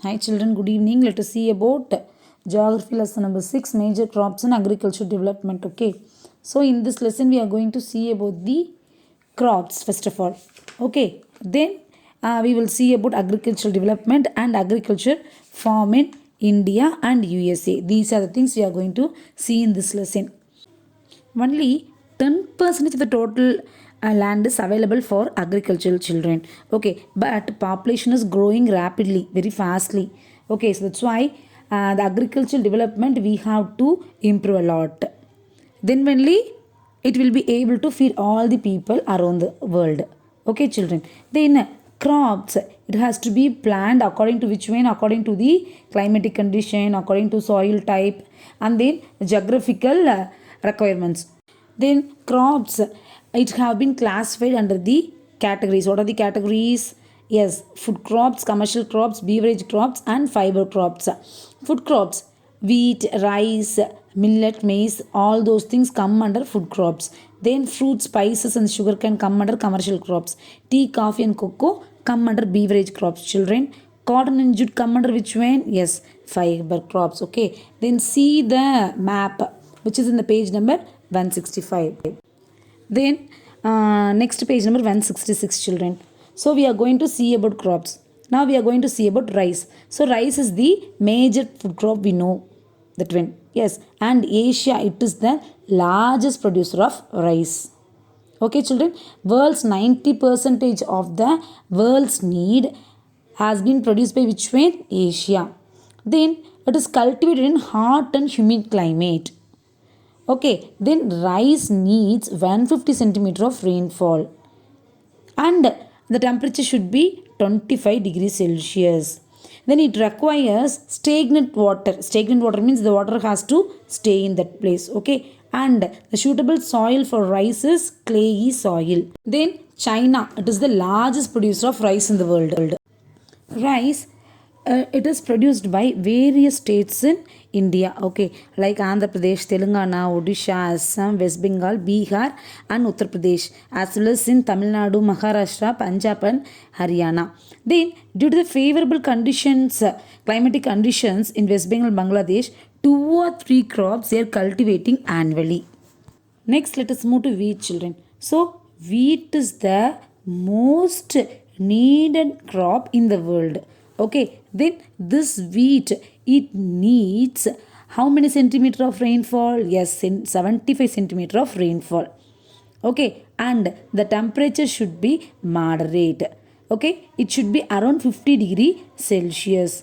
Hi children, good evening. Let us see about geography lesson number 6, major crops and agriculture development. Okay, so in this lesson we are going to see about the crops first of all. Okay, then we will see about agricultural development and agriculture farm in India and USA. These are the things we are going to see in this lesson. Only 10% of the total land is available for agricultural children. Okay, but population is growing rapidly, very fastly. Okay, so that's why the agricultural development we have to improve a lot. Then only it will be able to feed all the people around the world. Okay, children. Then crops, it has to be planted according to which way? According to the climatic condition, according to soil type, and then geographical requirements. Then crops, it have been classified under the categories. What are the categories? Yes, food crops, commercial crops, beverage crops, and fiber crops. Food crops, wheat, rice, millet, maize, all those things come under food crops. Then fruits, spices, and sugar can come under commercial crops. Tea, coffee, and cocoa come under beverage crops. Children, cotton and jute come under which one? Yes, fiber crops. Okay, then see the map which is in the page number 165. Then next page number 166, children. So we are going to see about crops. Now we are going to see about rice. So rice is the major food crop, we know that one. Yes, and Asia, it is the largest producer of rice. Okay, children, world's 90% of the world's need has been produced by which one? Asia. Then it is cultivated in hot and humid climate. Okay, then rice needs 150 centimeter of rainfall and the temperature should be 25 degrees Celsius. Then it requires stagnant water. Stagnant water means the water has to stay in that place. Okay, and the suitable soil for rice is clayey soil. Then China, it is the largest producer of rice in the world. Rice, it is produced by various states in India. Okay, like Andhra Pradesh, Telangana, Odisha, Assam, West Bengal, Bihar, and Uttar Pradesh, as well as in Tamil Nadu, Maharashtra, Punjab, and Haryana. Then, due to the favorable conditions, climatic conditions in West Bengal, Bangladesh, 2 or 3 crops they are cultivating annually. Next, let us move to wheat, children. So, wheat is the most needed crop in the world. Okay, then this wheat, it needs how many centimeter of rainfall? Yes, 75 centimeter of rainfall. Okay, and the temperature should be moderate. Okay, it should be around 50 °C.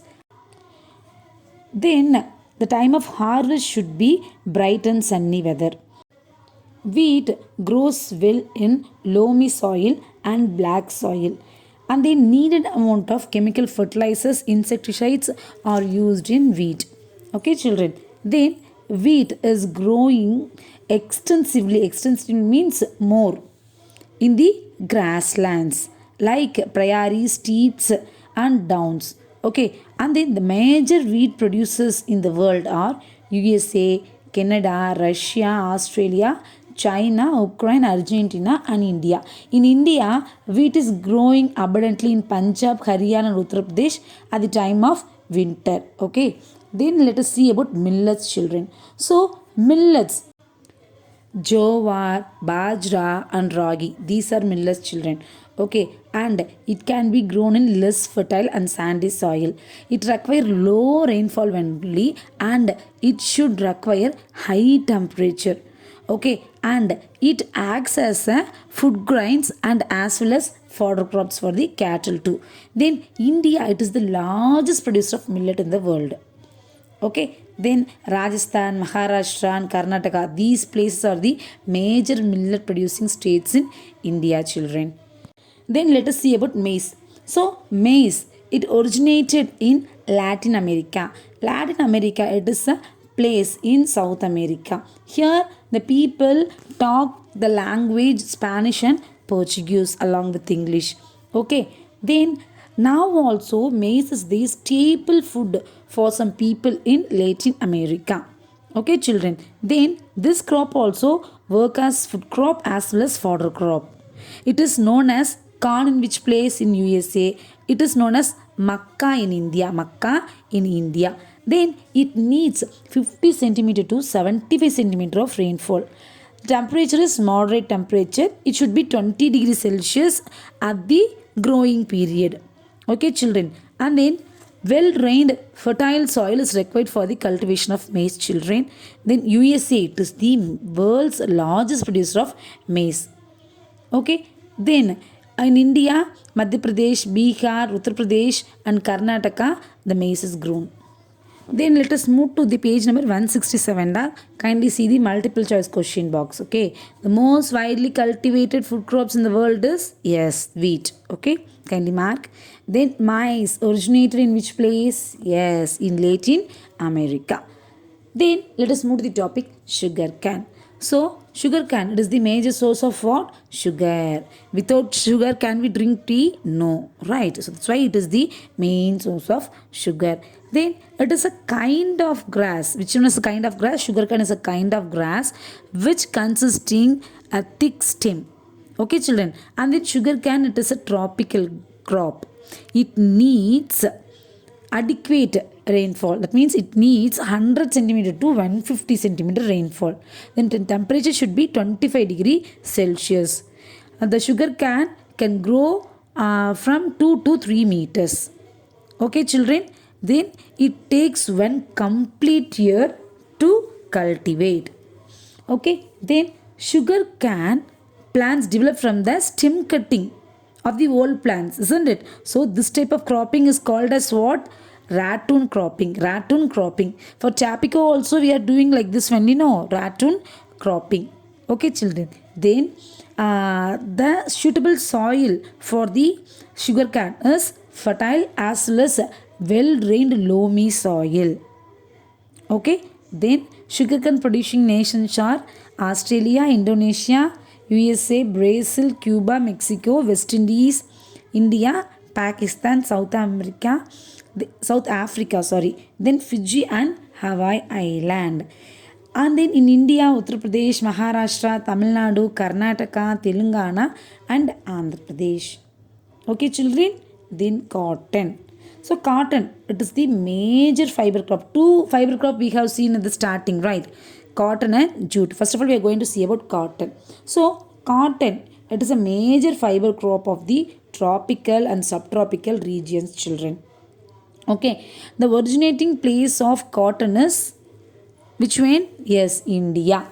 Then the time of harvest should be bright and sunny weather. Wheat grows well in loamy soil and black soil, and the needed amount of chemical fertilizers, insecticides are used in wheat. Okay, children. Then wheat is growing extensively. Extensively means more in the grasslands like prairies, steppes, and downs. Okay, and then the major wheat producers in the world are USA, Canada, Russia, Australia, China, Ukraine, Argentina, and India. In India, wheat is growing abundantly in Punjab, Haryana, and Uttar Pradesh at the time of winter. Okay, then let us see about millets, children. So, millets, jowar, bajra, and ragi. These are millets, children. Okay, and it can be grown in less fertile and sandy soil. It requires low rainfall only, and it should require high temperature. Okay, and it acts as a food grains and as well as fodder crops for the cattle too. Then India, it is the largest producer of millet in the world. Okay, then Rajasthan, Maharashtra, and Karnataka, these places are the major millet producing states in India, children. Then let us see about maize. So, maize, it originated in Latin America. Latin America, it is a place in South America. Here, the people talk the language Spanish and Portuguese along with English. Okay, then now also maize is the staple food for some people in Latin America. Okay, children. Then this crop also work as food crop as well as fodder crop. It is known as corn in which place in USA. It is known as Makkah in India. Makkah in India. Then it needs 50 centimeter to 75 centimeter of rainfall. Temperature is moderate temperature. It should be 20 degrees Celsius at the growing period. Okay, children. And then well-drained fertile soil is required for the cultivation of maize, children. Then USA, it is the world's largest producer of maize. Okay, then in India, Madhya Pradesh, Bihar, Uttar Pradesh and Karnataka, the maize is grown. Then let us move to the page number 167. Kindly see the multiple choice question box. Okay, the most widely cultivated food crops in the world is, yes, wheat. Okay, kindly mark. Then maize originated in which place? Yes, in Latin America. Then let us move to the topic sugar cane. So sugar cane, it is the major source of what? Sugar. Without sugar can we drink tea? No, right? So that's why it is the main source of sugar. Then it is a kind of grass. Which one is a kind of grass? Sugar cane is a kind of grass which consisting a thick stem. Okay, children. And then sugar cane, it is a tropical crop. It needs adequate rainfall. That means it needs 100 centimeter to 150 centimeter rainfall. Then the temperature should be 25 degree Celsius. The sugar cane can grow from 2 to 3 meters. Okay, children. Then it takes one complete year to cultivate. Okay, then sugar cane plants develop from the stem cutting of the old plants, isn't it? So this type of cropping is called as what? Ratoon cropping. Ratoon cropping. For Chapico also we are doing like this one, ratoon cropping. Okay, children. Then the suitable soil for the sugar cane is fertile as well as well-drained loamy soil. Okay, then sugarcane producing nations are Australia, Indonesia, USA, Brazil, Cuba, Mexico, West Indies, India, Pakistan, South Africa, then Fiji and Hawaii Island. And then in India, Uttar Pradesh, Maharashtra, Tamil Nadu, Karnataka, Telangana and Andhra Pradesh. Okay, children. Then cotton. So cotton, it is the major fiber crop. Two fiber crop we have seen at the starting, right? Cotton and jute. First of all, we are going to see about cotton. So cotton, it is a major fiber crop of the tropical and subtropical regions, children. Okay, the originating place of cotton is which one? Yes, India.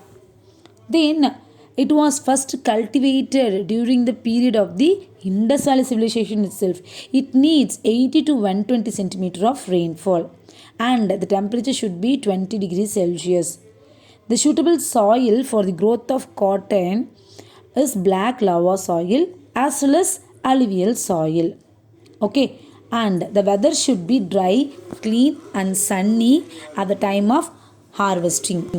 Then it was first cultivated during the period of the Indus Valley civilization itself. It needs 80 to 120 centimeter of rainfall and the temperature should be 20 degrees Celsius. The suitable soil for the growth of cotton is black lava soil as well as alluvial soil. Okay, and the weather should be dry, clean and sunny at the time of harvesting.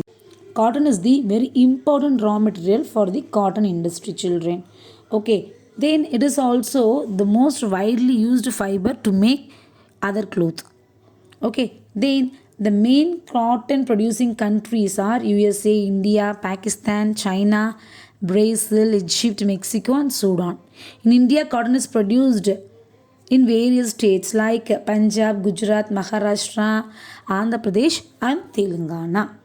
Cotton is the very important raw material for the cotton industry, children. Okay, then it is also the most widely used fiber to make other clothes. Okay, then the main cotton producing countries are USA, India, Pakistan, China, Brazil, Egypt, Mexico and Sudan. In India, cotton is produced in various states like Punjab, Gujarat, Maharashtra, Andhra Pradesh and Telangana.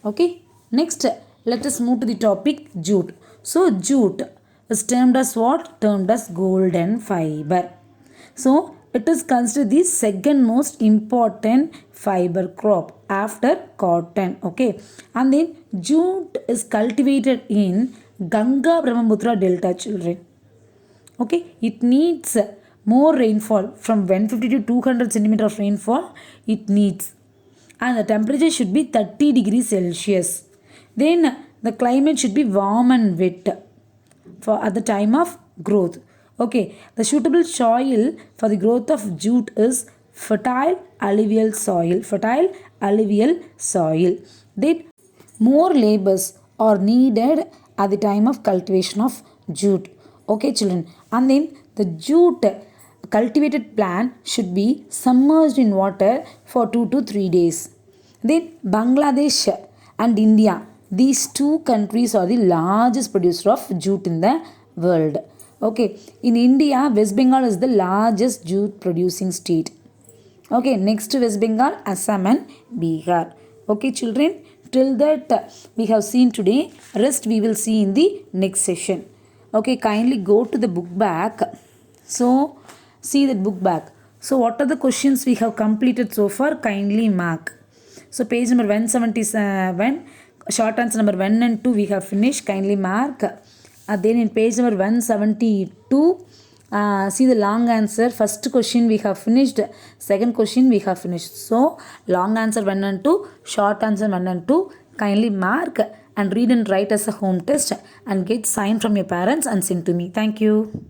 Okay, next let us move to the topic jute. So jute is termed as what? Termed as golden fiber. So it is considered the second most important fiber crop after cotton. Okay, and then jute is cultivated in Ganga Brahmaputra Delta, children. Okay, it needs more rainfall from 150 to 200 centimeter of rainfall it needs, and the temperature should be 30 degrees Celsius. Then the climate should be warm and wet for at the time of growth. Okay, the suitable soil for the growth of jute is fertile alluvial soil. Fertile alluvial soil. Then more labors are needed at the time of cultivation of jute. Okay, children. And then the jute cultivated plant should be submerged in water for 2 to 3 days. Then Bangladesh and India, these two countries are the largest producer of jute in the world. Okay, in India, West Bengal is the largest jute producing state. Okay, next West Bengal, Assam and Bihar. Okay, children, till that we have seen today. Rest we will see in the next session. Okay, kindly go to the book back. So, see that book back. So, what are the questions we have completed so far? Kindly mark. So, page number 177, short answer number 1 and 2 we have finished. Kindly mark. Then in page number 172, see the long answer. First question we have finished. Second question we have finished. So, long answer 1 and 2, short answer 1 and 2. Kindly mark and read and write as a home test and get sign from your parents and send to me. Thank you.